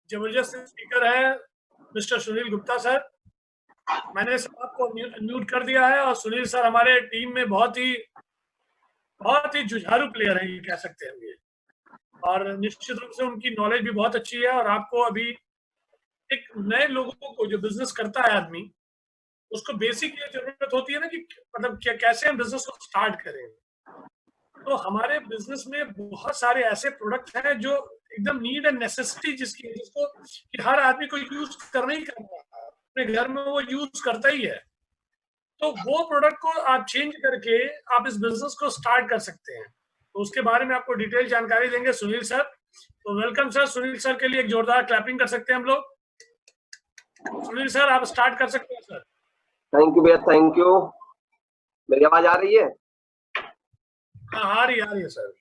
जबरदस्त स्पीकर है mister Sunil Gupta sir. मैंने सर आपको म्यूट कर दिया है और सुनील सर हमारे टीम में बहुत ही जुझारू प्लेयर हैं, ये कह सकते हैं ये, और निश्चित रूप से उनकी नॉलेज भी बहुत अच्छी है। और आपको अभी एक नए लोगों को जो बिजनेस करता है आदमी, उसको बेसिक ये जरूरत होती है ना कि मतलब क्या कैसे हम बिजनेस को स्टार्ट करें। तो हमारे बिजनेस में बहुत सारे ऐसे प्रोडक्ट हैं जो एकदम नीड एंड नेसेसिटी जिसको कि हर आदमी को यूज करना ही करना है, अपने घर में वो यूज करता ही है। तो वो प्रोडक्ट को आप चेंज करके आप इस बिजनेस को स्टार्ट कर सकते हैं। तो उसके बारे में आपको डिटेल जानकारी देंगे सुनील सर। तो वेलकम सर। सुनील सर के लिए एक जोरदार क्लैपिंग कर सकते हैं हम लोग। सुनील सर आप स्टार्ट कर सकते हैं सर। थैंक यू भैया, थैंक यू। मेरी आवाज आ रही है? हाँ आ रही है सर।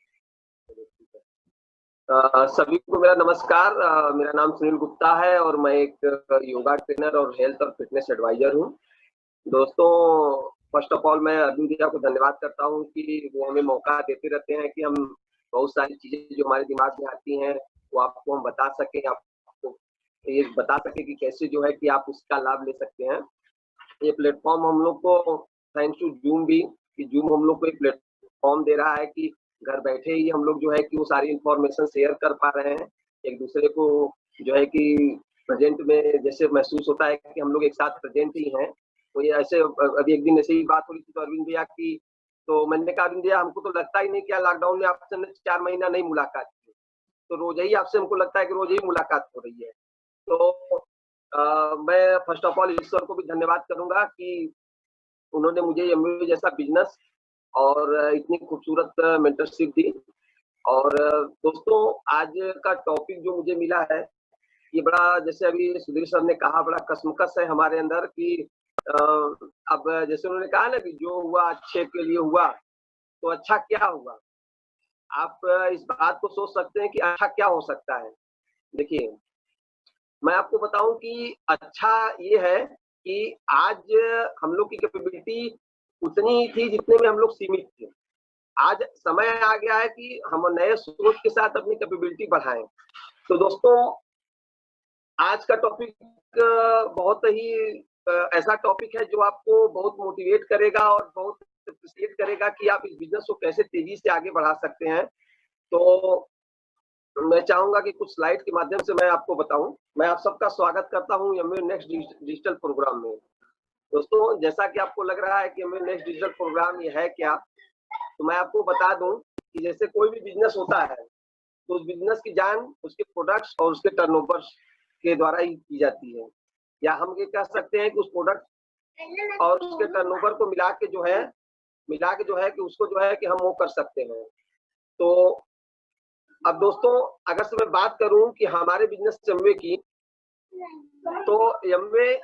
सभी को मेरा नमस्कार। मेरा नाम सुनील गुप्ता है और मैं एक योगा ट्रेनर और हेल्थ और फिटनेस एडवाइजर हूँ। दोस्तों, फर्स्ट ऑफ ऑल मैं अर्जुन भैया को धन्यवाद करता हूँ कि वो हमें मौका देते रहते हैं कि हम बहुत सारी चीजें जो हमारे दिमाग में आती हैं वो आपको हम बता सकें, आपको ये बता सके कि कैसे जो है कि आप उसका लाभ ले सकते हैं। ये प्लेटफॉर्म हम लोग को थैंक्स टू जूम भी, कि जूम हम लोग को एक प्लेटफॉर्म दे रहा है कि घर बैठे ही हम लोग जो है कि वो सारी इंफॉर्मेशन शेयर कर पा रहे हैं एक दूसरे को, जो है कि प्रेजेंट में जैसे महसूस होता है कि हम लोग एक साथ प्रेजेंट ही हैं। तो ये ऐसे अभी एक दिन ऐसे ही बात हो रही थी तो अरविंद भैया की, तो मैंने कहा अरविंद भैया हमको तो लगता ही नहीं कि लॉकडाउन में आपसे 4 महीना नहीं मुलाकात की, तो रोज ही आपसे हमको लगता है कि रोज ही मुलाकात हो रही है। तो मैं फर्स्ट ऑफ ऑल ईश्वर को भी धन्यवाद करूंगा कि उन्होंने मुझे एमवे जैसा बिजनेस और इतनी खूबसूरत मेंटरशिप दी। और दोस्तों, आज का टॉपिक जो मुझे मिला है ये बड़ा, जैसे अभी सुधीर सर ने कहा, बड़ा कसमकस है हमारे अंदर कि अब जैसे उन्होंने कहा ना कि जो हुआ अच्छे के लिए हुआ, तो अच्छा क्या हुआ। आप इस बात को सोच सकते हैं कि अच्छा क्या हो सकता है। देखिए, मैं आपको बताऊं कि अच्छा ये है कि आज हम लोग की कैपेबिलिटी उतनी ही थी जितने में हम लोग सीमित थे। आज समय आ गया है कि हम नए सोच के साथ अपनी कैपेबिलिटी बढ़ाएं। तो दोस्तों, आज का टॉपिक बहुत ही ऐसा टॉपिक है जो आपको बहुत मोटिवेट करेगा और बहुत अप्रिशिएट करेगा कि आप इस बिजनेस को कैसे तेजी से आगे बढ़ा सकते हैं। तो मैं चाहूंगा कि कुछ स्लाइड के माध्यम से मैं आपको बताऊं। मैं आप सबका स्वागत करता हूं एमवे नेक्स्ट डिजिटल प्रोग्राम में। दोस्तों, जैसा कि आपको लग रहा है कि एमवे नेक्स्ट डिजिटल प्रोग्राम ये है क्या, तो मैं आपको बता दूं कि जैसे कोई भी बिजनेस होता है तो उस बिजनेस की जान उसके प्रोडक्ट्स और उसके टर्नओवर के द्वारा ही की जाती है, या हम ये कह सकते हैं कि उस प्रोडक्ट और उसके टर्नओवर को मिला के जो है कि उसको जो है कि हम वो कर सकते हैं। तो अब दोस्तों, अगर से मैं बात करूं कि हमारे बिजनेस एमवे की, तो एमवे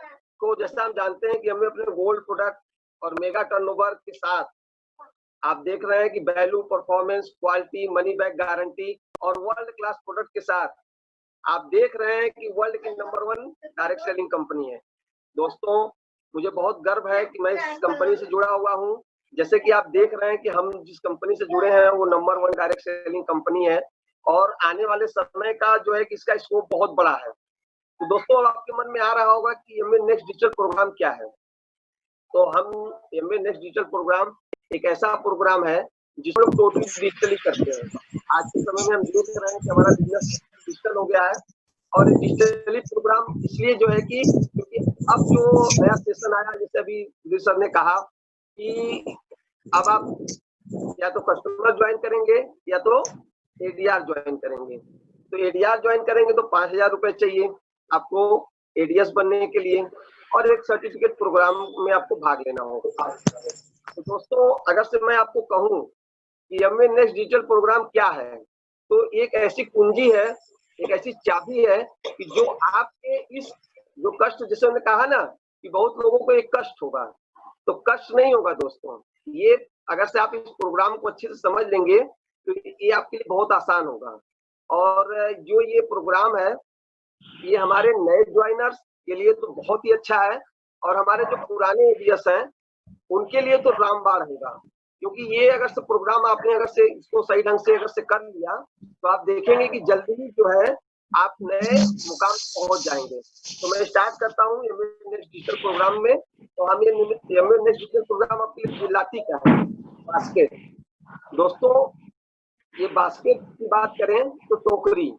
को जैसा हम जानते हैं कि एमवे अपने गोल्ड प्रोडक्ट और मेगा टर्नओवर के साथ आप देख रहे हैं कि value, performance, quality, money back guarantee और वर्ल्ड क्लास प्रोडक्ट के साथ आप देख रहे हैं कि वर्ल्ड की नंबर 1 डायरेक्ट सेलिंग कंपनी है। दोस्तों, मुझे बहुत गर्व है कि मैं इस कंपनी से जुड़ा हुआ हूं। जैसे कि आप देख रहे हैं कि हम जिस कंपनी से जुड़े हैं वो नंबर 1 डायरेक्ट सेलिंग कंपनी है और आने वाले समय का जो है कि इसका स्कोप बहुत बड़ा है। तो दोस्तों, आपके मन में आ रहा होगा कि एमवे नेक्स्ट डिजिटल प्रोग्राम क्या है। तो हम एमवे नेक्स्ट डिजिटल प्रोग्राम एक ऐसा प्रोग्राम है जिसको लोग टोटली डिजिटली करते हैं। आज के समय में हम देख रहे हैं कि हमारा बिजनेस डिजिटल हो गया है और डिजिटली प्रोग्राम इसलिए जो है कि क्योंकि अब जो नया सेशन आया, जैसे अभी सर ने कहा कि अब आप या तो कस्टमर ज्वाइन करेंगे या तो एडीआर ज्वाइन करेंगे। तो एडीआर ज्वाइन करेंगे तो 5,000 रुपए चाहिए आपको एडीएस बनने के लिए और एक सर्टिफिकेट प्रोग्राम में आपको भाग लेना होगा। तो दोस्तों, अगर से मैं आपको कहूं कि एमवे नेक्स्ट डिजिटल प्रोग्राम क्या है, तो एक ऐसी कुंजी है, एक ऐसी चाबी है कि जो आपके इस जो कष्ट, जैसे मैंने कहा ना कि बहुत लोगों को एक कष्ट होगा, तो कष्ट नहीं होगा दोस्तों। ये अगर से आप इस प्रोग्राम को अच्छे से समझ लेंगे तो ये आपके लिए बहुत आसान होगा। और जो ये प्रोग्राम है ये हमारे नए ज्वाइनर्स के लिए तो बहुत ही अच्छा है और हमारे जो पुराने एडीएस हैं उनके लिए तो रामबाण होगा, क्योंकि ये अगर से प्रोग्राम आपने अगर से इसको सही ढंग से अगर से कर लिया तो आप देखेंगे कि जल्दी ही जो है आप नए मुकाम पहुंच जाएंगे। तो मैं स्टार्ट करता हूँ एमए नेक्स्ट डिजिटल प्रोग्राम में। तो हम ये एमए नेक्स्ट डिजिटल प्रोग्राम आपके लिए दिलाती क्या है, बास्केट। दोस्तों ये बास्केट की बात करें तो टोकरी,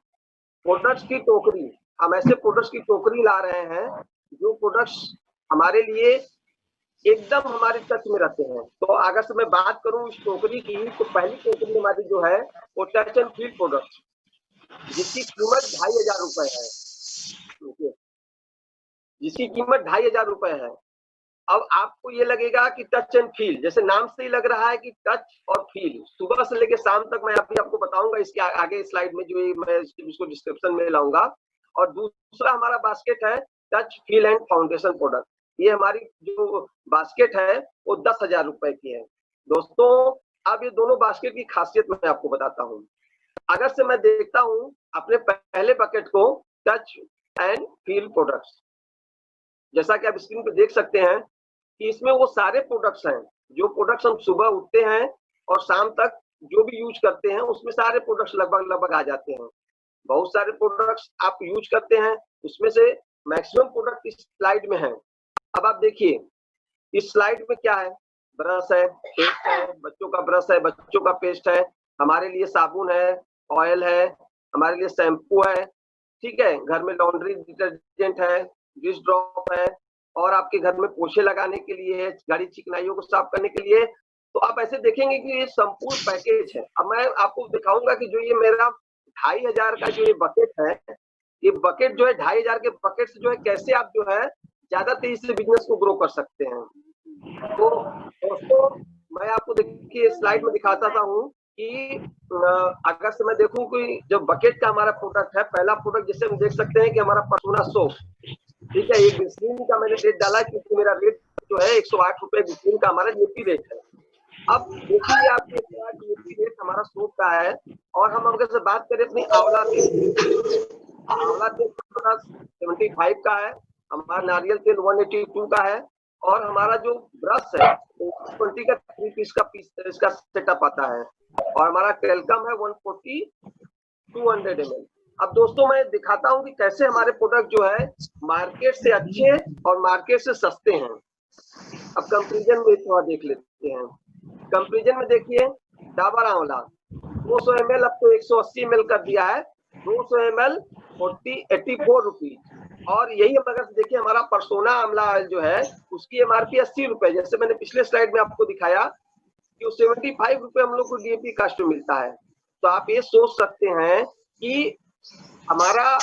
प्रोडक्ट्स की टोकरी, हम ऐसे प्रोडक्ट्स की टोकरी ला रहे हैं जो प्रोडक्ट्स हमारे लिए एकदम हमारे टच में रहते हैं। तो अगर से मैं बात करूं इस टोकरी की, तो पहली टोकरी हमारी जो है वो टच एंड फील प्रोडक्ट, जिसकी कीमत 2500 रुपए है, जिसकी कीमत 2500 रुपए है। अब आपको ये लगेगा कि टच एंड फील, जैसे नाम से ही लग रहा है कि टच और फील, सुबह से लेकर शाम तक मैं अभी आपको बताऊंगा इसके आगे स्लाइड में, जो मैं इसको डिस्क्रिप्शन में लाऊंगा। और दूसरा हमारा बास्केट है touch feel and foundation product. ये हमारी जो बास्केट है वो 10,000 रुपए की है। दोस्तों अब ये दोनों बास्केट की खासियत मैं आपको बताता हूँ। अगर से मैं देखता हूँ अपने पहले बकेट को, टच एंड फील प्रोडक्ट्स, जैसा कि आप स्क्रीन पे देख सकते हैं कि इसमें वो सारे प्रोडक्ट्स हैं जो प्रोडक्ट्स हम सुबह उठते हैं और शाम तक जो भी यूज करते हैं, उसमें सारे प्रोडक्ट्स लगभग आ जाते हैं। बहुत सारे प्रोडक्ट्स आप यूज करते हैं, उसमें से मैक्सिमम प्रोडक्ट इस स्लाइड में है। अब आप देखिए इस स्लाइड में क्या है, ब्रश है, पेस्ट है, बच्चों का ब्रश है, बच्चों का पेस्ट है, हमारे लिए साबुन है, ऑयल है, हमारे लिए शैम्पू है, ठीक है, घर में लॉन्ड्री डिटर्जेंट है, डिश ड्रॉप है, और आपके घर में पोछे लगाने के लिए, गाड़ी चिकनाइयों को साफ करने के लिए। तो आप ऐसे देखेंगे कि ये संपूर्ण पैकेज है। अब मैं आपको दिखाऊंगा कि जो ये मेरा 2500 का जो ये बकेट है, ये बकेट जो है 2500 के बकेट से जो है कैसे आप जो है ज्यादा तेजी से बिजनेस को ग्रो कर सकते हैं। तो दोस्तों मैं आपको देखिए स्लाइड में दिखाता हूँ कि अगर से मैं देखूं कि जो बकेट का हमारा प्रोडक्ट है, पहला प्रोडक्ट जिसे हम देख सकते हैं कि हमारा परसोना सोप, ठीक है, ये ग्लिसरीन का मैंने रेट डाला क्योंकि मेरा रेट जो है 108 रुपए ग्लिसरीन का हमारा जीएपी रेट है। अब देखिए आपके जीएपी रेट हमारा सोप का है। और हम अगर से बात करें अपनी आंवला तेल, आंवला तेल हमारा 75 का है, हमारा नारियल तेल 182 का है, और हमारा जो ब्रश है 20 का 3 पीस का इसका सेटअप आता है, और हमारा टेलकम है 140 200 ml। अब दोस्तों मैं दिखाता हूं कि कैसे हमारे प्रोडक्ट जो है मार्केट से अच्छे और मार्केट से सस्ते हैं। अब कंपैरिजन में थोड़ा देख लेते हैं। कंपैरिजन में देखिए डाबर आंवला 200 ml अब तो 180 ml कर दिया है, 200 ml 84 रुपीज। और यही हम अगर देखिए हमारा परसोना आंवला ऑयल जो है उसकी एमआरपी 80 रुपए, जैसे मैंने पिछले स्लाइड में आपको दिखाया कि 75 रुपए हम लोग को डीएपी कास्ट में मिलता है। तो आप ये सोच सकते हैं कि हमारा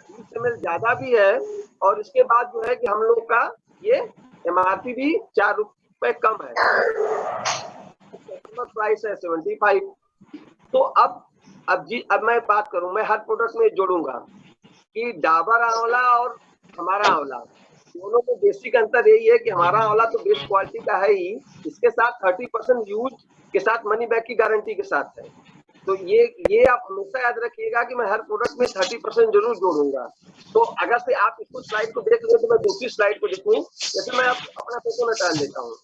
20 ml ज्यादा भी है, और इसके बाद जो है कि हम लोग का ये एमआरपी भी 4 रुपए कम है, कस्टमर प्राइस है 75। तो अब मैं बात करूं, मैं हर प्रोडक्ट में जोड़ूंगा कि डाबर आंवला और हमारा आंवला दोनों में बेसिक अंतर यही है कि हमारा आंवला तो बेस्ट क्वालिटी का है ही, इसके साथ 30% यूज के साथ मनी बैक की गारंटी के साथ है। तो ये आप हमेशा याद रखिएगा कि मैं हर प्रोडक्ट में 30% जरूर जोड़ूंगा। तो अगर से आप इसको स्लाइड को देख लें तो मैं दूसरी स्लाइड को देखूं, जैसे मैं अपना कोकोनट ऑयल लेता हूँ।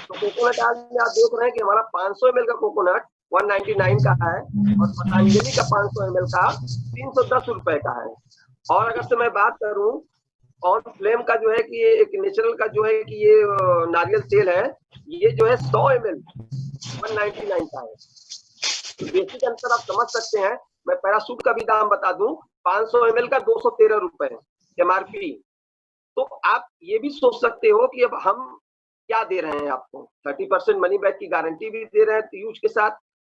तो कोकोनट ऑयल में आप देख रहे हैं कि हमारा 500 ml का कोकोनट 199 का है, और पतंजलि का 500 ml का 310 रुपए का है। और अगर से मैं बात करूं ऑन फ्लेम का जो है कि ये एक नेचुरल का जो है कि ये नारियल तेल है, ये जो है 100 ml 199 का है। तो बेसिक अंतर आप समझ सकते हैं। मैं पैराशूट का भी दाम बता दूं, 500 ml का 213 रुपए एमआरपी। तो आप ये भी सोच सकते हो कि अब हम क्या दे रहे हैं आपको, 30% मनी बैक की गारंटी भी दे रहे हैं यूज के साथ।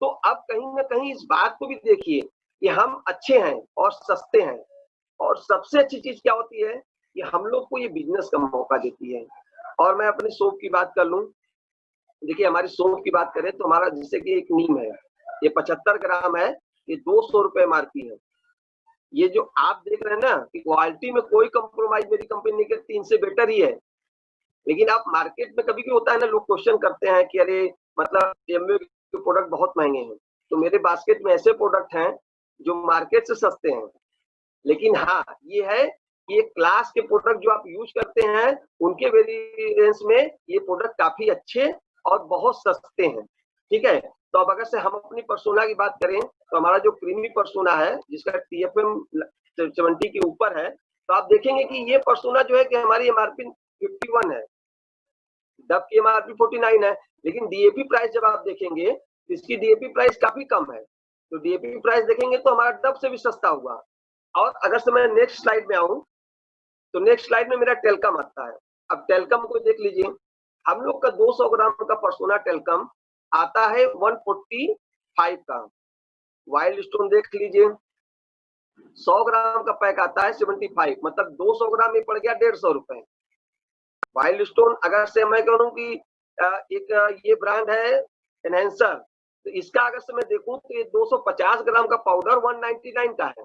तो अब कहीं ना कहीं इस बात को भी देखिए कि हम अच्छे हैं और सस्ते हैं, और सबसे अच्छी चीज क्या होती है कि हम लोग को ये बिजनेस का मौका देती है। और मैं अपने सोप की बात कर लूं, देखिए हमारी सोप की बात करें तो हमारा जैसे कि एक नीम है, ये 75 ग्राम है, ये 200 रुपए एमआरपी है। ये जो आप देख रहे हैं ना कि क्वालिटी में कोई कंप्रोमाइज मेरी कंपनी के 3 से बेटर ही है। लेकिन आप मार्केट में कभी भी होता है ना, लोग क्वेश्चन करते हैं कि अरे मतलब एमवे के प्रोडक्ट बहुत महंगे हैं। तो मेरे बास्केट में ऐसे प्रोडक्ट हैं जो मार्केट से सस्ते हैं, लेकिन हाँ ये है कि एक क्लास के प्रोडक्ट जो आप यूज करते हैं उनके वेरिएंस में ये प्रोडक्ट काफी अच्छे और बहुत सस्ते हैं, ठीक है। तो अब अगर से हम अपनी पर्सोना की बात करें तो हमारा जो क्रीमी पर्सोना है जिसका TFM 70 के ऊपर है, तो आप देखेंगे कि ये पर्सोना जो है कि हमारी MRP 51 है, डब की MRP 49 है, लेकिन DAP प्राइस जब आप देखेंगे इसकी DAP प्राइस काफी कम है, तो DAP प्राइस देखेंगे तो हमारा डब से भी सस्ता हुआ। और अगर से मैं नेक्स्ट स्लाइड में आऊं तो नेक्स्ट स्लाइड में मेरा टेलकम आता है। अब टेलकम को देख लीजिए, हम लोग का 200 ग्राम का पर्सोना टेलकम आता है 145 का। वाइल्ड स्टोन देख लीजिए, 100 ग्राम का पैक आता है 75, मतलब 200 ग्राम में पड़ गया 150 रुपए। वाइल्ड स्टोन अगर से मैं कहूँ कि एक ये ब्रांड है एनहेंसर, तो इसका अगर से मैं देखूं तो ये 250 ग्राम का पाउडर 199 का है।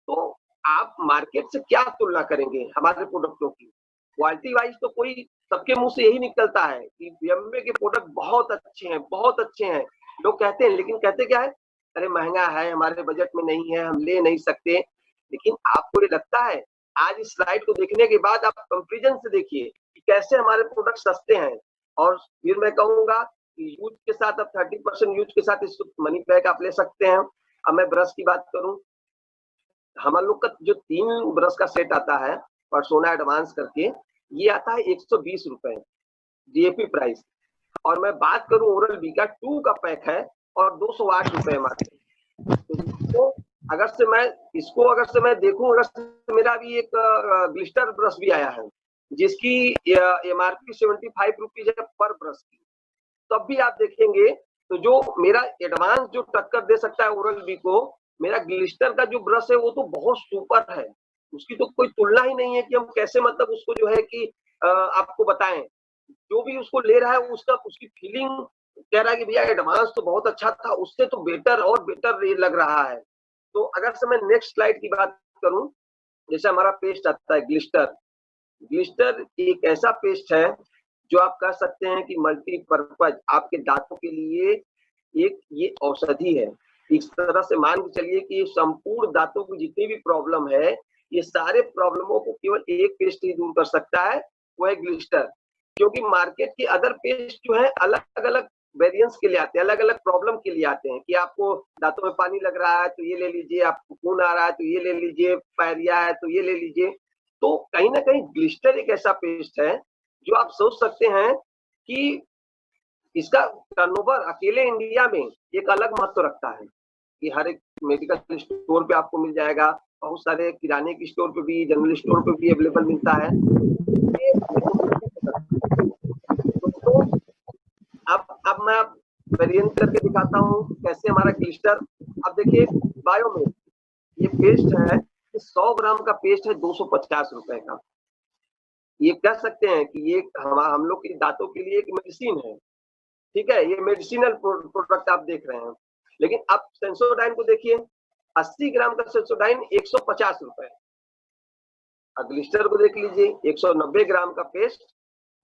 तो आप मार्केट से क्या तुलना करेंगे हमारे प्रोडक्टों की? क्वालिटी वाइज तो कोई सबके मुंह से यही निकलता है कि बीएमवे के प्रोडक्ट बहुत अच्छे हैं, बहुत अच्छे हैं, लोग कहते हैं, लेकिन कहते क्या है, अरे महंगा है, हमारे बजट में नहीं है, हम ले नहीं सकते। लेकिन आपको ये लगता है, आज इस स्लाइड को देखने के बाद आप कंपैरिजन से देखिए कि कैसे हमारे प्रोडक्ट सस्ते हैं। और फिर मैं कहूंगा कि यूज के साथ अब 30% यूज के साथ इस मनी बैक आप ले सकते हैं। अब मैं ब्रश की बात करूं, हमारे लोग का जो 3 ब्रश का सेट आता है पर्सोना एडवांस करके, ये आता है 120 रुपए DAP प्राइस। और मैं बात करूं ओरल बी का 2 का पैक है और 208 रुपए मात्र। तो अगर से मैं इसको अगर से मैं देखूं, अगर से मेरा भी एक ग्लिस्टर ब्रश भी आया है जिसकी MRP 75 रुपीज है पर ब्रश की, तब भी आप देखेंगे तो जो मेरा एडवांस जो टक्कर दे सकता है ओरल बी को, मेरा ग्लिस्टर का जो ब्रश है वो तो बहुत सुपर है, उसकी तो कोई तुलना ही नहीं है कि हम कैसे मतलब उसको जो है कि आपको बताएं। जो भी उसको ले रहा है उसका उसकी फीलिंग कह रहा है कि भैया एडवांस तो बहुत अच्छा था, उससे तो बेटर और बेटर ये लग रहा है। तो अगर से मैं नेक्स्ट स्लाइड की बात करूं, जैसे हमारा पेस्ट आता है ग्लिस्टर। ग्लिस्टर एक ऐसा पेस्ट है जो आप कह सकते हैं कि मल्टीपर्पज आपके दांतों के लिए एक ये औषधि है। इस तरह से मान के चलिए कि संपूर्ण दांतों की जितनी भी प्रॉब्लम है, ये सारे प्रॉब्लमों को केवल एक पेस्ट ही दूर कर सकता है, वो है ग्लिस्टर। क्योंकि मार्केट के अदर पेस्ट जो है अलग अलग वेरिएंट्स के लिए आते हैं, अलग अलग प्रॉब्लम के लिए आते हैं कि आपको दांतों में पानी लग रहा है तो ये ले लीजिए, आपको खून आ रहा है तो ये ले लीजिए, पायरिया है तो ये ले लीजिए। तो कहीं ना कहीं ग्लिस्टर एक ऐसा पेस्ट है जो आप सोच सकते हैं कि इसका टर्नओवर अकेले इंडिया में एक अलग महत्व रखता है कि हर एक मेडिकल स्टोर पे आपको मिल जाएगा, बहुत सारे किराने की स्टोर पे भी, जनरल स्टोर पे भी अवेलेबल मिलता है। तो अब मैं वेरिएंट करके दिखाता हूँ कैसे हमारा ग्लिस्टर। अब देखिए बायोमेड ये पेस्ट है, 100 ग्राम का पेस्ट है 250 रुपए का। ये कह सकते हैं कि ये हम लोग के दांतों के लिए एक मेडिसिन है, ठीक है, ये मेडिसिनल प्रोडक्ट आप देख रहे हैं। लेकिन अब सेंसोडाइन को देखिए, 80 ग्राम का सेंसोडाइन 150 रुपए। ग्लिस्टर को देख लीजिए, 190 ग्राम का पेस्ट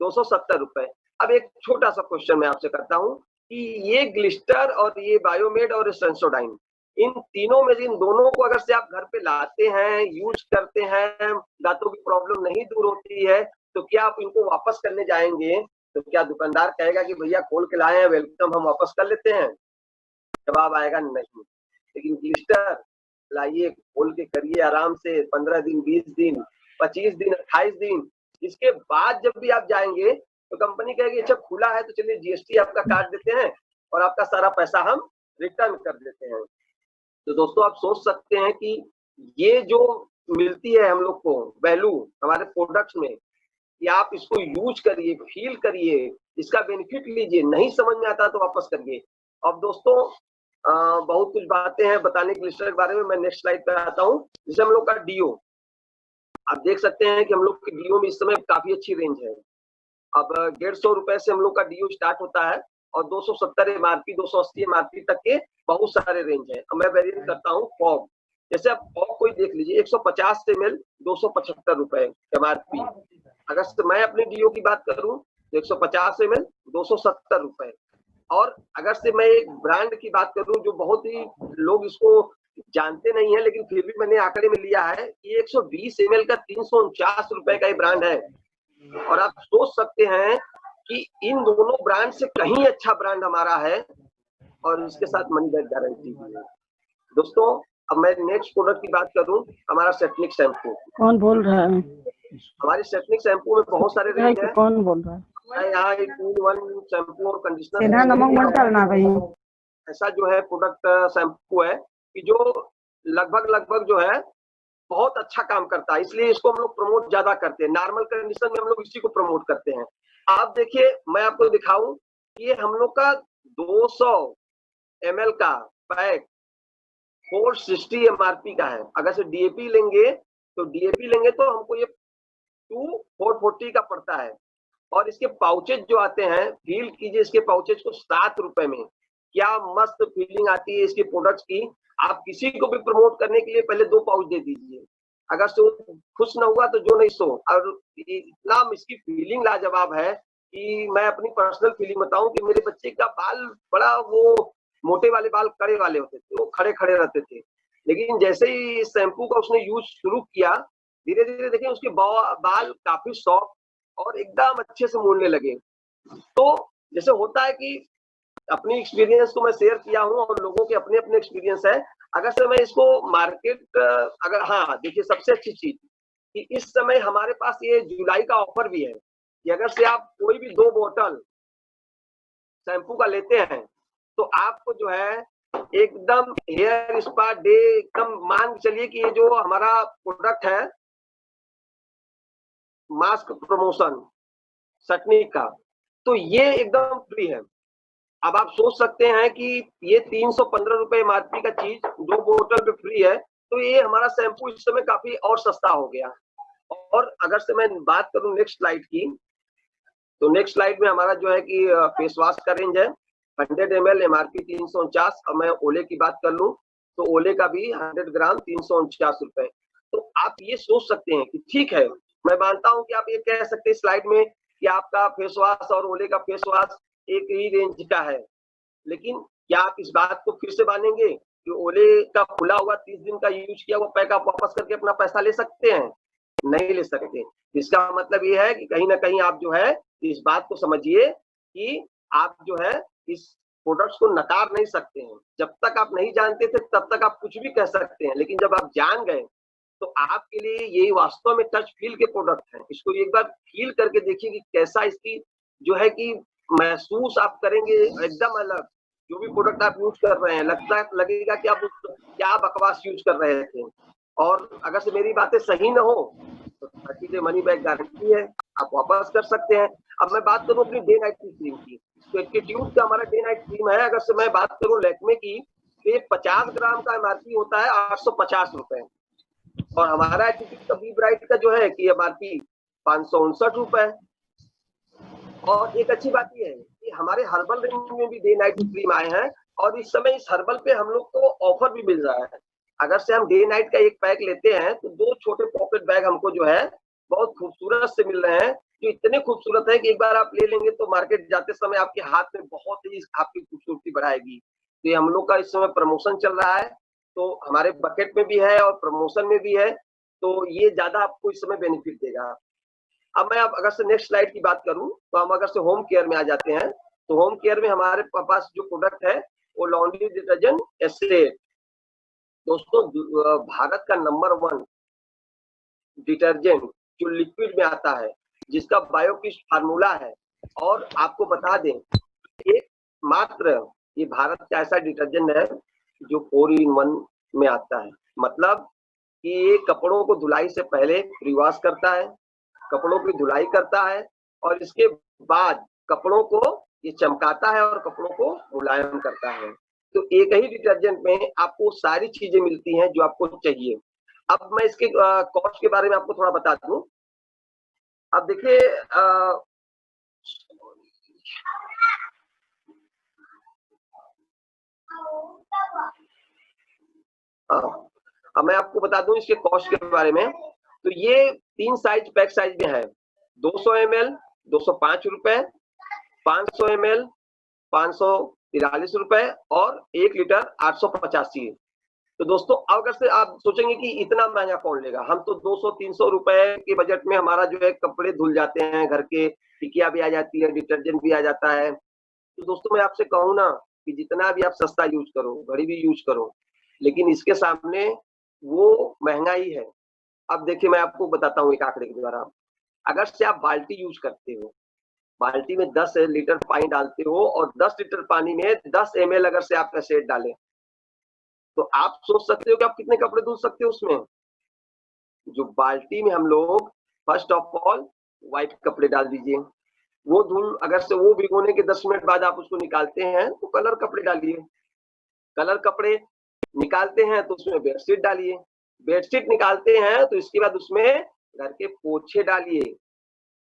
270 रुपए। अब एक छोटा सा क्वेश्चन मैं आपसे करता हूँ कि ये ग्लिस्टर और ये बायोमेड और सेंसोडाइन, इन तीनों में इन दोनों को अगर से आप घर पे लाते हैं, यूज करते हैं, दांतों की प्रॉब्लम नहीं दूर होती है, तो क्या आप इनको वापस करने जाएंगे? तो क्या दुकानदार कहेगा कि भैया खोल के लाए हैं, वेलकम, हम वापस कर लेते हैं? जवाब आएगा नहीं। लेकिन ग्लिस्टर लाइए, खोल के करिए आराम से, 15 दिन, 20 दिन, 25 दिन, 28 दिन, इसके बाद जब भी आप जाएंगे तो कंपनी कहेगी अच्छा खुला है तो चलिए GST आपका काट देते हैं और आपका सारा पैसा हम रिटर्न कर देते हैं। तो दोस्तों आप सोच सकते हैं कि ये जो मिलती है हम लोग को वैल्यू हमारे प्रोडक्ट्स में, कि आप इसको यूज करिए, फील करिए, इसका बेनिफिट लीजिए, नहीं समझ में आता तो वापस करिए। अब दोस्तों बहुत कुछ बातें हैं बताने ग्लिस्टर के बारे में, मैं नेक्स्ट स्लाइड पे आता हूँ। जैसे हम लोग का डीओ, आप देख सकते हैं कि हम लोग के डीओ में इस समय काफी अच्छी रेंज है। अब 150 रुपए से हम लोग का डीओ स्टार्ट होता है और 270 MRP 280 MRP तक के बहुत सारे रेंज है। अब मैं वेरिएंट करता हूँ फॉग, जैसे आप फॉग कोई देख लीजिए, 150 ml 275 रुपए MRP। अगर मैं अपने डीओ की बात करूं तो 150 ml 270 रुपए। और अगर से मैं एक ब्रांड की बात करूं जो बहुत ही लोग इसको जानते नहीं है, लेकिन फिर भी मैंने आंकड़े में लिया है, ये 120 ml का 349 रुपए का ये ब्रांड है। और आप सोच सकते हैं कि इन दोनों ब्रांड से कहीं अच्छा ब्रांड हमारा है और इसके साथ मनी बैक गारंटी भी है। दोस्तों अब मैं नेक्स्ट प्रोडक्ट की बात करूं, हमारा सेटनिक शैम्पू। कौन बोल रहा है? हमारी सेटनिक शैम्पू में बहुत सारे रेंज है। कौन बोल रहा है? मैं यहाँ 2-in-1 शैम्पू और कंडीशनर सीधा नमक मत डालना भाई। ऐसा जो है प्रोडक्ट शैम्पू है कि जो लगभग जो है बहुत अच्छा काम करता है, इसलिए इसको हम लोग प्रमोट ज्यादा करते हैं। नॉर्मल कंडीशन में हम लोग इसी को प्रमोट करते हैं। आप देखिए, मैं आपको दिखाऊं, ये हम लोग का 200 ml का पैक 460 MRP का है। अगर से डीएपी लेंगे तो हमको ये 440 का पड़ता है। और इसके पाउचेज जो आते हैं, फील कीजिए इसके पाउचेज को 7 रुपए में। क्या मस्त फीलिंग आती है इसके प्रोडक्ट्स की। आप किसी को भी प्रमोट करने के लिए पहले 2 पाउच दे दीजिए, अगर से खुश ना हुआ तो जो नहीं सो। और इतना इसकी फीलिंग लाजवाब है कि मैं अपनी पर्सनल फीलिंग बताऊं कि मेरे बच्चे का बाल बड़ा वो मोटे वाले बाल कड़े वाले होते थे, वो खड़े खड़े रहते थे। लेकिन जैसे ही इस शैम्पू का उसने यूज शुरू किया, धीरे धीरे देखिए उसके बाल काफी सॉफ्ट और एकदम अच्छे से मुड़ने लगे। तो जैसे होता है कि अपनी एक्सपीरियंस को मैं शेयर किया हूं और लोगों के अपने अपने एक्सपीरियंस है। अगर से मैं इसको मार्केट अगर हाँ देखिए, सबसे अच्छी चीज कि इस समय हमारे पास ये जुलाई का ऑफर भी है कि अगर से आप कोई भी 2 बोतल शैम्पू का लेते हैं तो आपको जो है एकदम हेयर स्पा डे, एकदम मान के चलिए कि ये जो हमारा प्रोडक्ट है मास्क प्रमोशन सेटनिक का, तो ये एकदम फ्री है। अब आप सोच सकते हैं कि ये 315 रुपए एमआरपी का चीज 2 बोतल पे फ्री है, तो ये हमारा शैम्पू इस समय काफी और सस्ता हो गया। और अगर से मैं बात करूं नेक्स्ट स्लाइड की, तो नेक्स्ट स्लाइड में हमारा जो है कि फेस वॉश का रेंज है 100 ml एमआरपी 349। और मैं ओले की बात कर लूं तो ओले का भी 100 ग्राम 349 रुपए। तो आप ये सोच सकते हैं कि ठीक है, मैं मानता हूं कि आप ये कह सकते हैं स्लाइड में कि आपका फेस वॉश और ओले का फेस वॉश एक ही रेंज का है, लेकिन क्या आप इस बात को फिर से मानेंगे कि ओले का खुला हुआ 30 दिन का यूज किया हुआ पैक आप वापस करके अपना पैसा ले सकते हैं? नहीं ले सकते। इसका मतलब ये है कि कहीं ना कहीं आप जो है इस बात को समझिए कि आप जो है इस प्रोडक्ट्स को नकार नहीं सकते हैं। जब तक आप नहीं जानते थे तब तक आप कुछ भी कह सकते हैं, लेकिन जब आप जान गए तो आपके लिए ये वास्तव में टच फील के प्रोडक्ट हैं। इसको एक बार फील करके देखिए कि कैसा इसकी जो है कि महसूस आप करेंगे एकदम अलग। जो भी प्रोडक्ट आप यूज कर रहे हैं लगेगा कि आप क्या बकवास यूज कर रहे थे। और अगर से मेरी बातें सही ना हो तो 30 डे मनी बैक गारंटी है, आप वापस कर सकते हैं। अब मैं बात करूं अपनी डे नाइट की क्रीम की, तो एटीट्यूड का हमारा डे नाइट क्रीम है। अगर से मैं बात करूं लैक्मे की, तो ये 50 ग्राम का एमआरपी होता है 850 रुपए, और हमारा एटीट्यूड का बी ब्राइट का जो है कि एमआरपी 559 रुपए। और एक अच्छी बात ये है कि हमारे हर्बल रेंज में भी डे नाइट क्रीम आए हैं, और इस समय इस हर्बल पे हम लोग को ऑफर भी मिल रहा है। अगर से हम डे नाइट का एक पैक लेते हैं तो 2 छोटे पॉकेट बैग हमको जो है बहुत खूबसूरत से मिल रहे हैं, जो इतने खूबसूरत है कि एक बार आप ले लेंगे तो मार्केट जाते समय आपके हाथ में बहुत ही आपकी खूबसूरती बढ़ाएगी। तो ये हम लोग का इस समय प्रमोशन चल रहा है, तो हमारे बकेट में भी है और प्रमोशन में भी है, तो ये ज्यादा आपको इस समय बेनिफिट देगा। अब मैं अगर से नेक्स्ट स्लाइड की बात करूं तो हम अगर से होम केयर में आ जाते हैं, तो होम केयर में हमारे पास जो प्रोडक्ट है वो लॉन्ड्री डिटर्जेंट एस्टेट। दोस्तों भारत का नंबर 1 डिटर्जेंट जो लिक्विड में आता है, जिसका बायोकिस फार्मूला है। और आपको बता दें एक मात्र ये भारत का ऐसा डिटर्जेंट है जो 4-in-1 में आता है। मतलब कि ये कपड़ों को धुलाई से पहले प्री-वॉश करता है, कपड़ों की धुलाई करता है, और इसके बाद कपड़ों को ये चमकाता है और कपड़ों को मुलायम करता है। तो एक ही डिटर्जेंट में आपको सारी चीजें मिलती हैं जो आपको चाहिए। अब मैं इसके कॉस्ट के बारे में आपको थोड़ा बता दूं। अब देखिए अब मैं आपको बता दूं इसके कॉस्ट के बारे में। तो ये 3 साइज पैक साइज में है, 200 ml 205 रुपए, 500 ml 543 रुपए, और 1 लीटर 885। तो दोस्तों अगर से आप सोचेंगे कि इतना महंगा कौन लेगा, हम तो 200-300 रुपए के बजट में हमारा जो है कपड़े धुल जाते हैं, घर के टिकिया भी आ जाती है, डिटर्जेंट भी आ जाता है। तो दोस्तों मैं आपसे कहूँ ना कि जितना भी आप सस्ता यूज करो, घड़ी भी यूज करो, लेकिन इसके सामने वो महंगाई है। अब देखिए मैं आपको बताता हूँ एक आंकड़े के द्वारा, अगर से आप बाल्टी यूज करते हो, बाल्टी में 10 लीटर पानी डालते हो और 10 लीटर पानी में 10 ml अगर से आप एसिड डालें, तो आप सोच सकते हो कि आप कितने कपड़े धुल सकते हो उसमें। जो बाल्टी में हम लोग फर्स्ट ऑफ ऑल व्हाइट कपड़े डाल दीजिए, वो धुल अगर से वो भिगोने के 10 मिनट बाद आप उसको निकालते हैं तो कलर कपड़े डालिए, कलर कपड़े निकालते हैं तो उसमें बेडशीट डालिए, बेडशीट निकालते हैं तो इसके बाद उसमें घर के पोछे डालिए।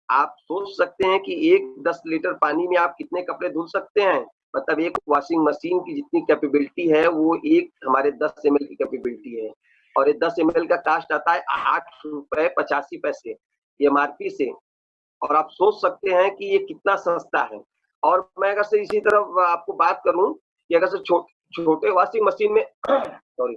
आप सोच सकते हैं कि एक 10 लीटर पानी में आप कितने कपड़े धुल सकते हैं। मतलब एक वॉशिंग मशीन की जितनी कैपेबिलिटी है वो एक हमारे 10 ml की कैपेबिलिटी है, और ये 10 ml का कास्ट आता है 8 रुपए 85 पैसे एमआरपी से। और आप सोच सकते हैं कि ये कितना सस्ता है। और मैं अगर से इसी तरफ आपको बात करूं कि अगर से छोटे वॉशिंग मशीन में सॉरी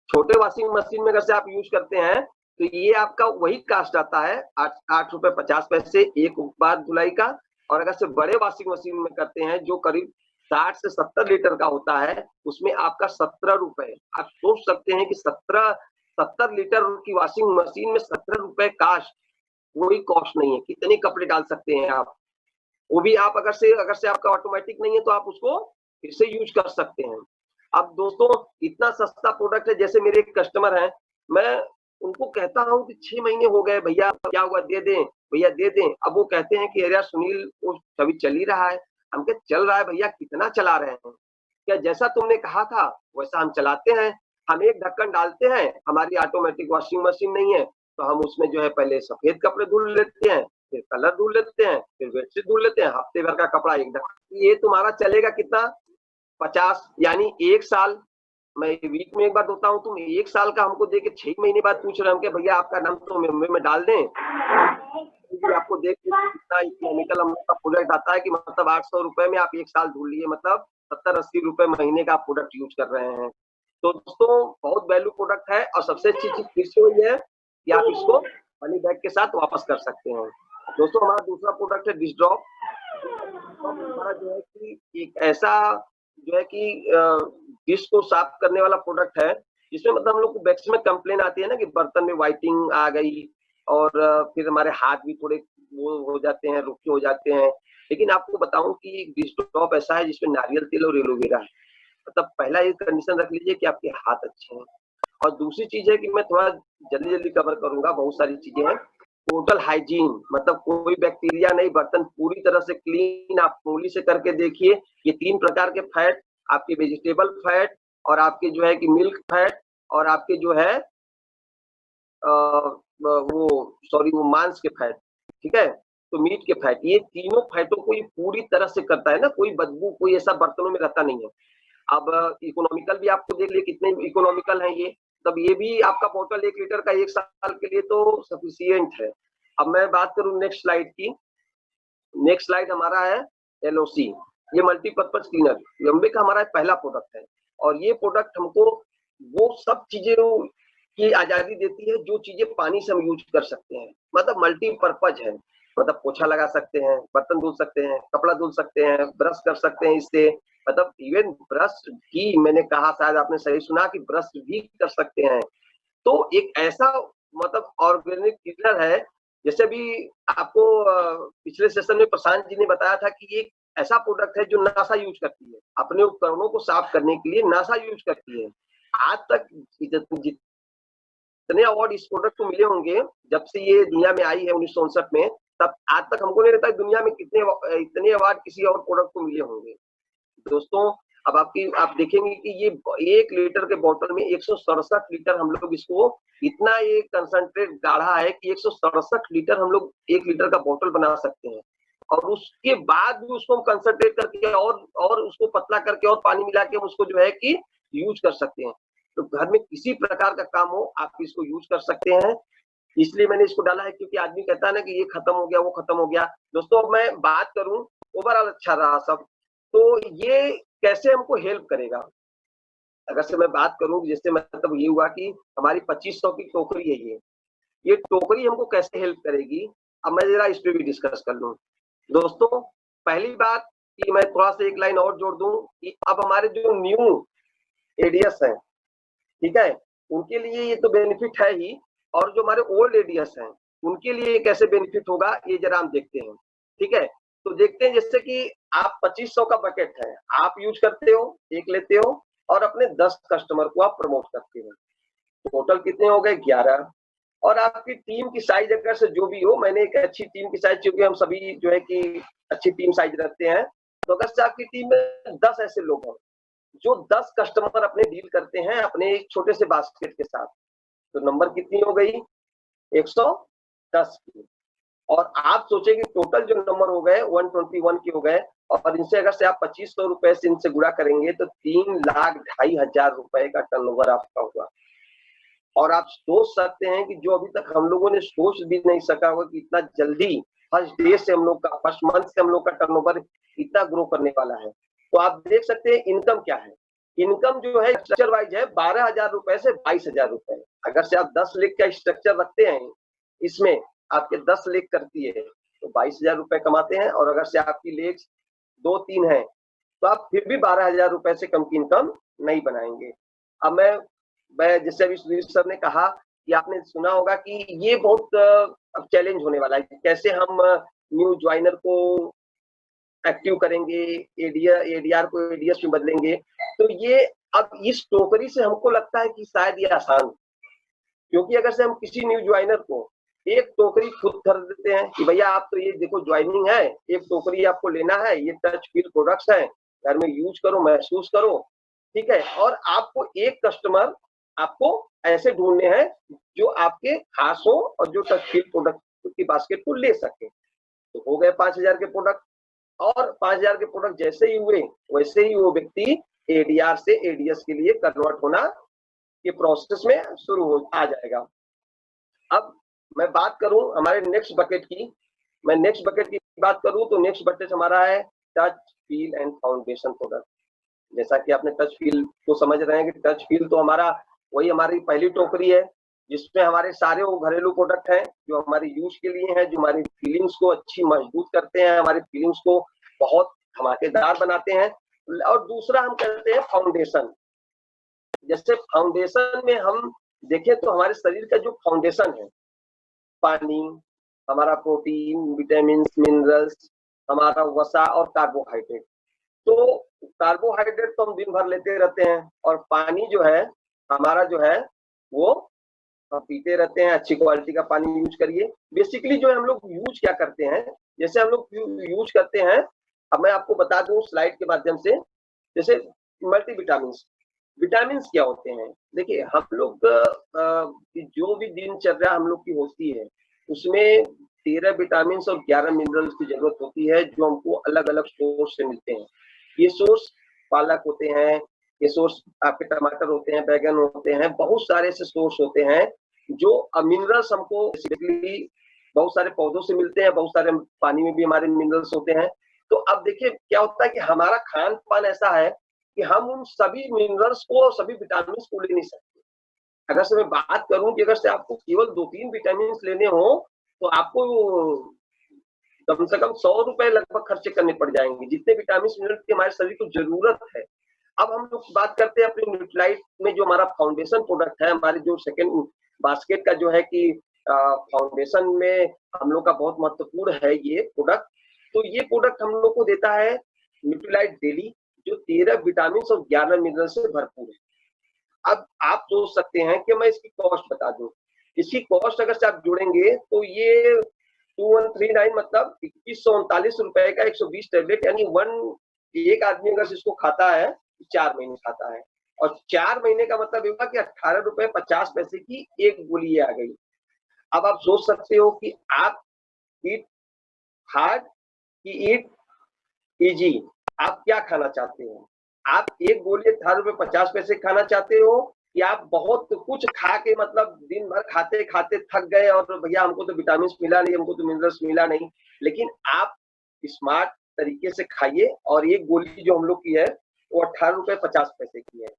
छोटे वॉशिंग मशीन में अगर से आप यूज करते हैं तो ये आपका वही कास्ट आता है 8 रुपए 50 पैसे एक बार धुलाई का। और अगर से बड़े वॉशिंग मशीन में करते हैं जो करीब 60 से 70 लीटर का होता है, उसमें आपका 17 रुपए। आप सोच सकते हैं कि 70 लीटर की वॉशिंग मशीन में 17 रुपए कास्ट, कोई कॉस्ट नहीं है। कितने कपड़े डाल सकते हैं आप, वो भी आप अगर से आपका ऑटोमेटिक नहीं है तो आप उसको फिर से यूज कर सकते हैं। अब दोस्तों इतना सस्ता प्रोडक्ट है, जैसे मेरे एक कस्टमर हैं, मैं उनको कहता हूँ कि 6 महीने हो गए भैया, क्या हुआ, दे दें भैया दे दें। अब वो कहते हैं कि अरे यार सुनील वो अभी चल ही रहा है। हम कहे चल रहा है भैया, कितना चला रहे हैं, क्या जैसा तुमने कहा था वैसा हम चलाते हैं। हम एक ढक्कन डालते हैं, हमारी ऑटोमेटिक वॉशिंग मशीन नहीं है तो हम उसमें जो है पहले सफेद कपड़े धुल लेते हैं, फिर कलर धुल लेते हैं, फिर बेडशीट धुल लेते हैं, हफ्ते भर का कपड़ा एक ढक्कन। ये तुम्हारा चलेगा कितना, 50 यानी 1 साल। मैं वीक में एक बार धोता हूँ, तुम 1 साल का हमको दे के 6 महीने बाद पूछ रहे हैं भैया आपका नाम तो मेमोरी में डाल दें। आपको देख के कितना इकोनॉमिकल हम लोग का प्रोडक्ट आता है कि मतलब 800 रुपए में आप 1 साल धुल लिए, मतलब 70-80 रुपए महीने का प्रोडक्ट यूज कर रहे हैं। तो दोस्तों बहुत वैल्यू प्रोडक्ट है, और सबसे अच्छी चीज फिर से वही है कि आप इसको मनी बैग के साथ वापस कर सकते हैं। दोस्तों हमारा दूसरा प्रोडक्ट है डिश ड्रॉप। हमारा जो है कि एक ऐसा जो है कि डिश को साफ करने वाला प्रोडक्ट है, जिसमें मतलब हम लोग को बैक्स में कंप्लेन आती है ना कि बर्तन में व्हाइटिंग आ गई, और फिर हमारे हाथ भी थोड़े वो हो जाते हैं, रुखे हो जाते हैं। लेकिन आपको बताऊं कि डिश ड्रॉप ऐसा है जिसमें नारियल तेल और एलोवेरा है। मतलब पहला ये कंडीशन रख लीजिए कि आपके हाथ अच्छे हैं। और दूसरी चीज है कि मैं थोड़ा जल्दी कवर करूंगा, बहुत सारी चीजें हैं। टोटल हाइजीन, मतलब कोई बैक्टीरिया नहीं, बर्तन पूरी तरह से क्लीन। आप उंगली से करके देखिए, ये 3 प्रकार के फैट, आपके वेजिटेबल फैट, और आपके जो है कि मिल्क फैट, और आपके जो है वो मांस के फैट, ठीक है, तो मीट के फैट, ये तीनों फैटों को ये पूरी तरह से करता है ना, कोई बदबू कोई ऐसा बर्तनों में रहता नहीं है। अब इकोनॉमिकल भी आपको देख लिए कितने इकोनॉमिकल है ये, तब ये भी आपका बोतल 1 लीटर का 1 साल के लिए तो सफिशियंट है। अब मैं बात करूं नेक्स्ट स्लाइड की। नेक्स्ट स्लाइड हमारा है एलओसी, ये मल्टीपर्पज क्लीनर, लंबे का हमारा पहला प्रोडक्ट है। और ये प्रोडक्ट हमको वो सब चीजें की आजादी देती है जो चीजें पानी से हम यूज कर सकते हैं। मतलब मल्टीपर्पज है, मतलब पोछा लगा सकते हैं, बर्तन धुल सकते हैं, कपड़ा धुल सकते हैं, ब्रश कर सकते हैं इससे। मतलब इवन ब्रश भी, मैंने कहा शायद आपने सही सुना कि ब्रश भी कर सकते हैं। तो एक ऐसा मतलब ऑर्गेनिक क्लीनर है, जैसे भी आपको पिछले सेशन में प्रशांत जी ने बताया था कि ये ऐसा प्रोडक्ट है जो नासा यूज करती है, अपने उपकरणों को साफ करने के लिए नासा यूज करती है। आज तक जितने अवार्ड इस प्रोडक्ट को मिले होंगे जब से ये दुनिया में आई है 1959 में, तब आज तक हमको नहीं लगता दुनिया में इतने अवार्ड किसी और प्रोडक्ट को मिले होंगे। दोस्तों अब आप देखेंगे कि ये 1 लीटर के बोतल में 167 लीटर हम लोग इसको, इतना ये कंसंट्रेट गाढ़ा है कि 167 लीटर हम लोग 1 लीटर का बोतल बना सकते हैं। और उसके बाद भी उसको हम कंसंट्रेट करके और उसको पतला करके और पानी मिला के हम उसको जो है कि यूज कर सकते हैं। तो घर में किसी प्रकार का काम हो आप इसको यूज कर सकते हैं। इसलिए मैंने इसको डाला है क्योंकि आदमी कहता है ना कि ये खत्म हो गया, वो खत्म हो गया। दोस्तों अब मैं बात करूं, ओवरऑल अच्छा रहा सब, तो ये कैसे हमको हेल्प करेगा। अगर से मैं बात करूं, जैसे मतलब ये हुआ कि हमारी 2500 की टोकरी है, ये टोकरी हमको कैसे हेल्प करेगी, अब मैं जरा इस पे भी डिस्कस कर लूं। दोस्तों पहली बात कि मैं थोड़ा सा एक लाइन और जोड़ दूं कि अब हमारे जो न्यू एडीएस हैं, ठीक है, उनके लिए ये तो बेनिफिट है ही, और जो हमारे ओल्ड एडीएस हैं उनके लिए कैसे बेनिफिट होगा ये जरा हम देखते हैं। ठीक है, तो देखते हैं जैसे कि आप 2500 का बकेट है, आप यूज करते हो, एक लेते हो और अपने 10 कस्टमर को आप प्रमोट करते हो, टोटल कितने हो गए 11। और आपकी टीम की साइज अगर से जो भी हो, मैंने एक अच्छी टीम की साइज, क्योंकि हम सभी जो है कि अच्छी टीम साइज रखते हैं, तो अगर से आपकी टीम में 10 ऐसे लोग हैं जो 10 कस्टमर अपने डील करते हैं अपने एक छोटे से बास्केट के साथ, तो नंबर कितनी हो गई 110 की। और आप सोचेंगे टोटल जो नंबर हो गए 121 के हो गए, और इनसे अगर से आप 2500 रुपए से इनसे गुणा करेंगे तो 3,25,000 रुपए का टर्नओवर आपका हुआ। और आप सोच सकते हैं कि जो अभी तक हम लोगों ने सोच भी नहीं सका होगा कि इतना जल्दी फर्स्ट डे से हम लोग का, फर्स्ट मंथ से हम लोग का टर्नओवर इतना ग्रो करने वाला है। तो आप देख सकते हैं इनकम क्या है। इनकम जो है स्ट्रक्चर वाइज है 12,000 रुपए से 22,000 रुपए। अगर से आप 10 लाख का स्ट्रक्चर रखते हैं, इसमें आपके 10 लाख करती है तो 22,000 रुपए कमाते हैं। और अगर से आपकी लेख 2-3 है तो आप फिर भी 12,000 रुपए से कम की इनकम नहीं बनाएंगे। अब मैं जैसे अभी सुनील सर ने कहा कि आपने सुना होगा कि ये बहुत अब चैलेंज होने वाला है कि कैसे हम न्यू ज्वाइनर को एक्टिव करेंगे, एडीआर को एडीएस में बदलेंगे। तो ये अब इस टोकरी से हमको लगता है कि शायद ये आसान, क्योंकि अगर से हम किसी न्यू ज्वाइनर को एक टोकरी खुद खरीद देते हैं कि भैया आप तो ये देखो ज्वाइनिंग है, एक टोकरी आपको लेना है, ये टच फील प्रोडक्ट्स हैं, घर में यूज करो, महसूस करो, ठीक है। और आपको एक कस्टमर आपको ऐसे ढूंढने हैं जो आपके खास हो और जो टच फील प्रोडक्ट की बास्केट को ले सके। तो हो गए 5,000 के प्रोडक्ट, और 5,000 के प्रोडक्ट जैसे ही हुए वैसे ही वो व्यक्ति एडीआर से एडीएस के लिए कन्वर्ट होना के प्रोसेस में शुरू हो आ जाएगा। अब मैं बात करूं हमारे नेक्स्ट बकेट की, मैं नेक्स्ट बकेट की बात करूं तो नेक्स्ट बकेट हमारा है touch feel and foundation product. जैसा कि आपने टच फील को समझ रहे हैं कि टच फील तो हमारा वही हमारी पहली टोकरी है जिसमें हमारे सारे वो घरेलू प्रोडक्ट हैं जो हमारी यूज के लिए हैं, जो हमारी फीलिंग्स को अच्छी मजबूत करते हैं, हमारी फीलिंग्स को बहुत धमाकेदार बनाते हैं। और दूसरा हम कहते हैं फाउंडेशन। जैसे फाउंडेशन में हम देखें तो हमारे शरीर का जो फाउंडेशन है, पानी, हमारा प्रोटीन, विटामिन, मिनरल्स, हमारा वसा और कार्बोहाइड्रेट। तो कार्बोहाइड्रेट तो हम दिन भर लेते रहते हैं, और पानी जो है हमारा जो है वो हम पीते रहते हैं, अच्छी क्वालिटी का पानी यूज करिए। बेसिकली जो हम लोग यूज क्या करते हैं, जैसे हम लोग यूज करते हैं, अब मैं आपको बता दूं स्लाइड के माध्यम से, जैसे मल्टीविटामिन। विटामिन क्या होते हैं, देखिए हम लोग जो भी दिनचर्या हम लोग की होती है उसमें 13 विटामिन और 11 मिनरल्स की जरूरत होती है जो हमको अलग अलग सोर्स से मिलते हैं। ये सोर्स पालक होते हैं, ये सोर्स आपके टमाटर होते हैं, बैगन होते हैं, बहुत सारे ऐसे सोर्स होते हैं जो मिनरल्स हमको बेसिकली बहुत सारे पौधों से मिलते हैं, बहुत सारे पानी में भी हमारे मिनरल्स होते हैं। तो अब देखिए क्या होता है कि हमारा खान पान ऐसा है कि हम उन सभी मिनरल्स को, सभी विटामिन को ले नहीं सकते। अगर से मैं बात करूं कि अगर से आपको केवल 2-3 विटामिन लेने हो तो आपको कम से कम 100 रुपए लगभग खर्चे करने पड़ जाएंगे, जितने विटामिन मिनरल की हमारे शरीर को जरूरत है। अब हम लोग बात करते हैं अपने न्यूट्रीलाइट में जो हमारा फाउंडेशन प्रोडक्ट है, हमारे जो सेकेंड बास्केट का जो है कि फाउंडेशन में हम लोग का बहुत महत्वपूर्ण है ये प्रोडक्ट। तो ये प्रोडक्ट हम लोग को देता है न्यूट्रीलाइट डेली, जो 13 विटामिन और 11 मिनरल से भरपूर है। अब आप सोच सकते हैं कि मैं इसकी कॉस्ट बता दूं। इसकी कॉस्ट अगर से आप जोड़ेंगे तो ये 2139 मतलब 2139 रुपए का 120 टैबलेट, यानी एक आदमी अगर इसको खाता है 4 महीने खाता है, और 4 महीने का मतलब होगा कि 18 रुपए 50 पैसे की एक गोली आ गई। अब आप सोच सकते हो कि आप ईट हार्ड कि ईट इजी, आप क्या खाना चाहते हो? आप एक गोली 18 रुपए 50 पैसे खाना चाहते हो, या आप बहुत कुछ खा के मतलब दिन भर खाते खाते थक गए और भैया हमको तो विटामिन मिला नहीं, हमको तो मिनरल्स मिला नहीं, लेकिन आप स्मार्ट तरीके से खाइए। और एक गोली जो हम लोग की है वो 18 रुपए 50 पैसे की है।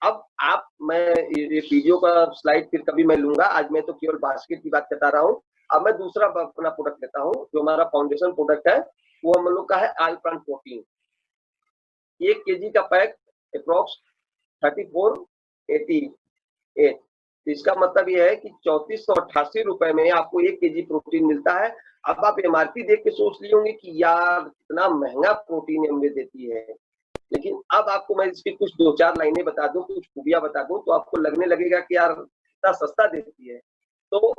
अब आप, मैं ये वीडियो का स्लाइड फिर कभी मैं लूंगा, आज मैं तो केवल बास्केट की बात करता रहा हूँ। अब मैं दूसरा अपना प्रोडक्ट लेता हूँ जो हमारा फाउंडेशन प्रोडक्ट है, वो हम लोग का है ऑयल प्लांट प्रोटीन। 1 kg का पैक अप्रॉक्स 3488। इसका मतलब ये है कि 3488 रुपए में आपको 1 kg प्रोटीन मिलता है। अब आप एमआरपी देख के सोच लिए होंगे कि यार कितना महंगा प्रोटीन हमें देती है, लेकिन अब आपको मैं इसकी कुछ 2-4 लाइनें बता दूं, कुछ खूबियां बता दूं, तो आपको लगने लगेगा कि यार इतना सस्ता देती है। तो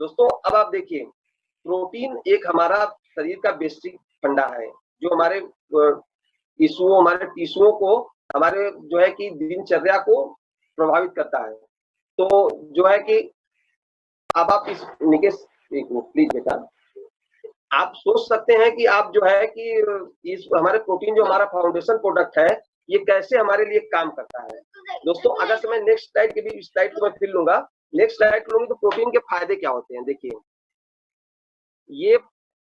दोस्तों अब आप देखिए, प्रोटीन एक हमारा शरीर का बेसिक फंडा है, जो हमारे टिश्यूओं को, हमारे जो है कि दिनचर्या को प्रभावित करता है। तो जो है कि अब आप इस निकेश, एक मिनट प्लीज बेटा, आप सोच सकते हैं कि आप जो है कि इस हमारे प्रोटीन जो हमारा फाउंडेशन प्रोडक्ट है, ये कैसे हमारे लिए काम करता है। दोस्तों अगर से मैं नेक्स्ट स्लाइड के भी स्लाइड को मैं फिर लूंगा, नेक्स्ट स्लाइड लूंगी तो प्रोटीन के फायदे क्या होते हैं। देखिए ये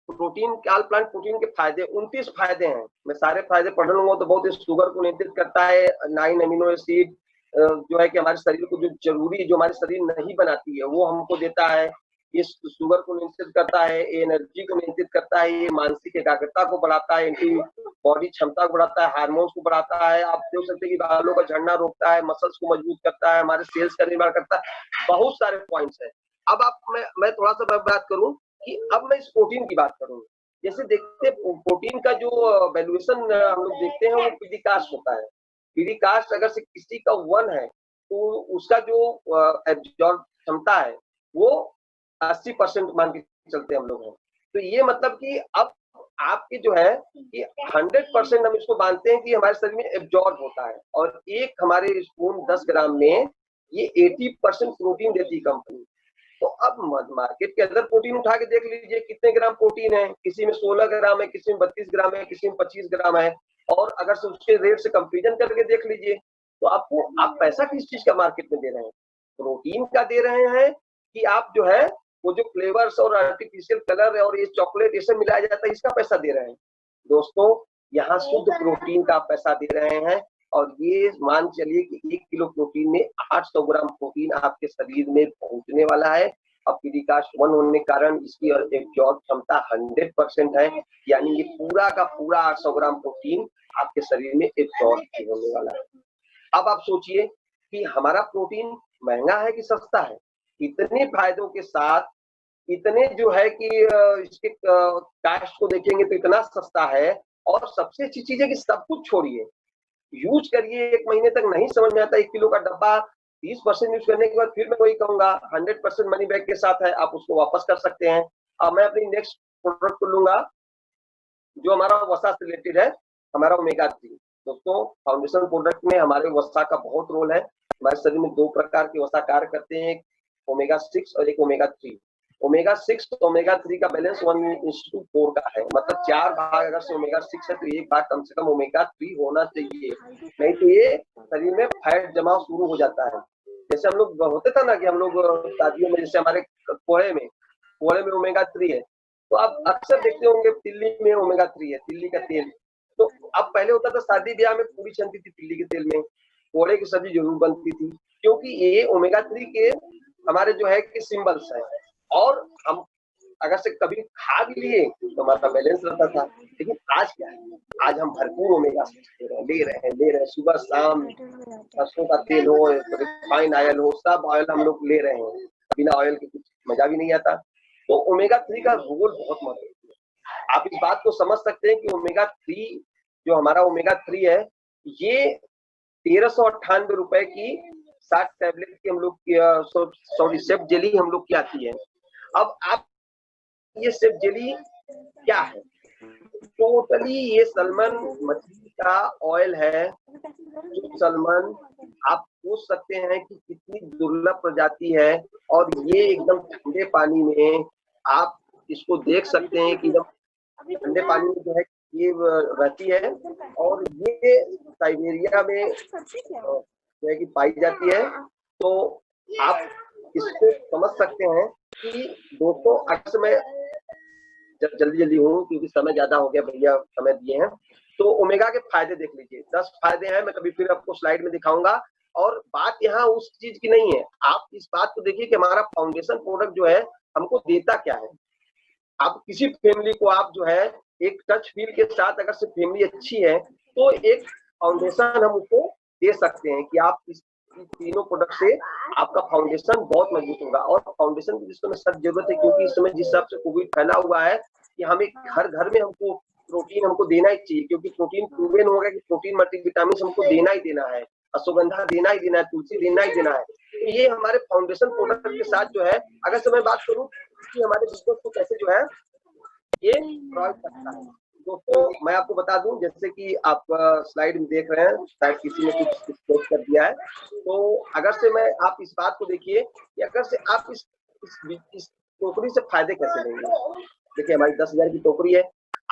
प्रोटीन, ऑल प्लांट प्रोटीन के फायदे 29 फायदे हैं। मैं सारे फायदे पढ़ लूंगा तो बहुत, शुगर को नियंत्रित करता है, 9 अमीनो एसिड जो है कि हमारे शरीर को जो जरूरी, जो हमारे शरीर नहीं बनाती है वो हमको देता है। ये शुगर को नियंत्रित करता है, ये एनर्जी को नियंत्रित करता है, ये मानसिक एकाग्रता को बढ़ाता है, एंटीबॉडी क्षमता को बढ़ाता है, हार्मोन्स को बढ़ाता है। आप देख सकते हैं कि बालों का झड़ना रोकता है, मसल्स को मजबूत करता है, हमारे सेल्स का निर्माण करता है, बहुत सारे पॉइंट्स है। अब आप मैं थोड़ा सा बात करूं कि अब मैं इस प्रोटीन की बात करूं। जैसे देखते प्रोटीन का जो वैल्यूएशन हम लोग देखते हैं वो पीडी कास्ट होता है। पीडी कास्ट अगर से किसी का 1 है तो उसका जो एब्जॉर्ब क्षमता है वो 80% मान के चलते हम लोग हैं। तो ये मतलब कि अब आपके जो है कि 100% हम इसको मानते हैं कि हमारे शरीर में एब्जॉर्ब होता है, और एक हमारे स्पून 10 ग्राम में ये 80% प्रोटीन देती है कंपनी। तो अब मार्केट के अंदर प्रोटीन उठा के देख लीजिए कितने ग्राम प्रोटीन है, किसी में 16 ग्राम है, किसी में 32 ग्राम है, किसी में 25 ग्राम है, और अगर से उसके रेट से कंपेरिजन करके देख लीजिए तो आपको, आप पैसा किस चीज का मार्केट में दे रहे हैं, प्रोटीन का दे रहे हैं कि आप जो है वो जो फ्लेवर्स और आर्टिफिशियल कलर और ये चॉकलेट ये सब मिलाया जाता है इसका पैसा दे रहे हैं। दोस्तों यहाँ शुद्ध प्रोटीन का पैसा दे रहे हैं, और ये मान चलिए कि 1 किलो प्रोटीन में 800 ग्राम प्रोटीन आपके शरीर में पहुंचने वाला है। अब पीडी कास्ट 1 होने के कारण इसकी एब्जॉर्ब क्षमता 100% है, यानी ये पूरा का पूरा 800 ग्राम प्रोटीन आपके शरीर में एब्जॉर्ब होने वाला है। अब आप सोचिए कि हमारा प्रोटीन महंगा है कि सस्ता है। इतने फायदों के साथ, इतने जो है कि इसके कास्ट को देखेंगे तो इतना सस्ता है, और सबसे अच्छी चीज है कि सब कुछ छोड़िए, यूज करिए, 1 महीने तक नहीं समझ में आता 1 किलो का डब्बा 30% यूज करने के बाद फिर मैं वही कहूंगा 100% मनी बैक के साथ है, आप उसको वापस कर सकते हैं। अब मैं अपनी नेक्स्ट प्रोडक्ट को लूंगा जो हमारा वसा से रिलेटेड है, हमारा ओमेगा 3। दोस्तों फाउंडेशन प्रोडक्ट में हमारे वसा का बहुत रोल है। हमारे शरीर में 2 प्रकार के वसा कार्य करते हैं, एक ओमेगा 6 और एक ओमेगा 3। ओमेगा 6 तो ओमेगा 3 का बैलेंस 1:4 का है, मतलब 4 भाग अगर से ओमेगा 6 है तो 1 भाग कम से कम ओमेगा 3 होना चाहिए, नहीं तो ये शरीर में फैट जमाव शुरू हो जाता है। जैसे हम लोग होते था ना कि हम लोग शादियों में, जैसे हमारे कोहड़े में ओमेगा 3 है, तो आप अक्सर देखते होंगे तिल्ली में ओमेगा 3 है, तिल्ली का तेल। तो अब पहले होता था शादी ब्याह में पूरी छनती थी तिल्ली के तेल में, कोहड़े की सब्जी जरूर बनती थी, क्योंकि ये ओमेगा 3 के हमारे जो है कि सिंबल्स है, और हम अगर से कभी खा भी लिए तो हमारा बैलेंस रहता था। लेकिन आज क्या है, आज हम भरपूर ओमेगा 6 ले रहे हैं, सुबह शाम, सरसों का तेल हो, रिफाइंड ऑयल हो, सब ऑयल हम लोग ले रहे हैं, बिना ऑयल के कुछ मजा भी नहीं आता। तो ओमेगा 3 का रोल बहुत महत्वपूर्ण है। आप इस बात को समझ सकते हैं कि ओमेगा 3 जो हमारा ओमेगा 3 है, ये 1398 रुपए की 60 टैबलेट की हम लोग, सॉरी सेफ जेली हम लोग की आती है। अब आप ये सेफ जेली क्या है, टोटली ये सलमन मछली का ऑयल है। जो सलमन, आप सोच सकते हैं कि कितनी दुर्लभ प्रजाति है, और ये एकदम ठंडे पानी में आप इसको देख सकते हैं कि एकदम ठंडे पानी में जो है ये रहती है, और ये साइबेरिया में जो है कि पाई जाती है। तो आप इसको समझ सकते हैं कि दोस्तों अक्सर मैं जल्दी हूँ क्योंकि समय ज्यादा हो गया, भैया समय दिए हैं। तो ओमेगा के फायदे देख लीजिए, 10 फायदे हैं, मैं कभी फिर आपको स्लाइड में दिखाऊंगा। और बात यहाँ उस चीज की नहीं है, आप इस बात को देखिए कि हमारा फाउंडेशन प्रोडक्ट जो है हमको देता क्या है। आप किसी फैमिली को आप जो है एक टच फील के साथ अगर से फैमिली अच्छी है तो एक फाउंडेशन हम उसको दे सकते हैं कि आप इस तीनों प्रोडक्ट से आपका फाउंडेशन बहुत मजबूत होगा। और फाउंडेशन की जिस समय सख्त जरूरत है, क्योंकि इस समय जिस हिसाब से कोविड फैला हुआ है कि हमें घर घर में हमको प्रोटीन हमको देना ही चाहिए, क्योंकि प्रोटीन प्रूवन होगा कि प्रोटीन मल्टीविटामिन हमको देना ही देना है, अश्वगंधा देना ही देना है, तुलसी देना ही देना है। तो ये हमारे फाउंडेशन प्रोडक्ट के साथ जो है, अगर से मैं बात करूं कि हमारे बिजनेस को कैसे जो है ये प्रभावित करता है। दोस्तों मैं आपको बता दूं, जैसे कि आप स्लाइड में देख रहे हैं, शायद किसी ने कुछ पोस्ट कर दिया है, तो अगर से मैं आप इस बात को देखिए कि अगर से आप इस टोकरी से फायदे कैसे लेंगे। देखिए हमारी 10,000 की टोकरी है,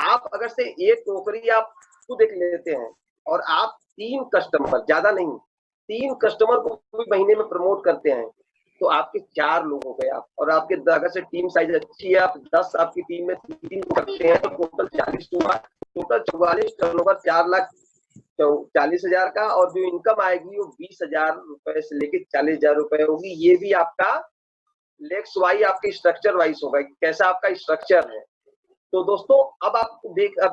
आप अगर से ये टोकरी आप खुद एक लेते हैं और आप 3 कस्टमर, ज्यादा नहीं 3 कस्टमर को भी महीने में प्रमोट करते हैं, तो आपके 4 लोग हो गए आप। और आपके अगर से टीम साइज अच्छी है, आप 10 आपकी टीम में 3 करते हैं, तो टोटल 40 हुआ, टोटल 44 टर्नओवर 4,40,000 का, और जो इनकम आएगी वो 20,000 रुपए से लेके 40,000 रुपए होगी। ये भी आपका लेक्स वाइज आपके स्ट्रक्चर वाइज होगा कि कैसा आपका स्ट्रक्चर है। तो दोस्तों अब आप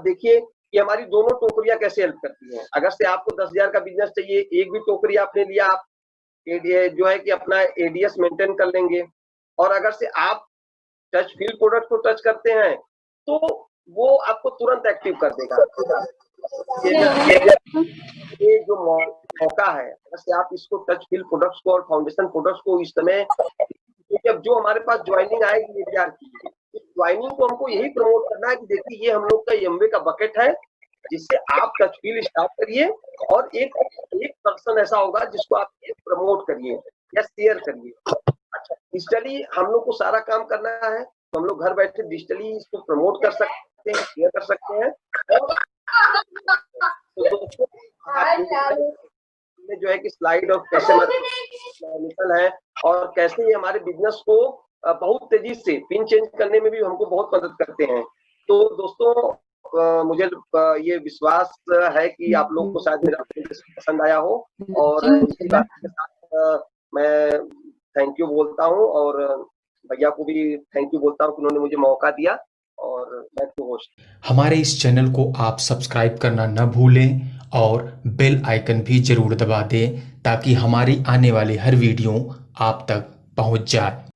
देखिए कि हमारी दोनों टोकरियां कैसे हेल्प करती हैं। अगर से आपको 10,000 का बिजनेस चाहिए, एक भी टोकरी आपने लिया, आप जो है कि अपना एडीएस मेंटेन कर लेंगे, और अगर से आप टच फील प्रोडक्ट को टच करते हैं तो वो आपको तुरंत एक्टिव कर देगा। ये जो मौका है, अगर से आप इसको टच फील प्रोडक्ट्स को और फाउंडेशन प्रोडक्ट्स को इस समय, क्योंकि अब जो हमारे पास ज्वाइनिंग आएगी एडीआर की, ज्वाइनिंग को हमको यही प्रमोट करना है कि देखिए ये हम लोग का एमवे का बकेट है, जिससे आप टच फील स्टार्ट करिए और एक पर्सन ऐसा होगा जिसको आप प्रमोट करिए या शेयर करिए। अच्छा, डिजिटली हम लोग को सारा काम करना है, तो हम लोग घर बैठे डिजिटली इसको प्रमोट कर सकते हैं, शेयर कर सकते हैं। और तो दोस्तों जो है कि स्लाइड और कैसे निकल है और कैसे ये हमारे बिजनेस को बहुत तेजी से पिन चेंज करने में भी हमको बहुत मदद करते हैं। तो दोस्तों मुझे ये विश्वास है कि आप लोग को शायद मेरा पसंद आया हो, और इसी बात के साथ मैं थैंक यू बोलता हूँ, और भैया को भी थैंक यू बोलता हूँ कि उन्होंने मुझे मौका दिया। और मैं तो होस्ट, हमारे इस चैनल को आप सब्सक्राइब करना न भूलें और बेल आइकन भी जरूर दबा दें ताकि हमारी आने वाली हर वीडियो आप तक पहुंच जाए।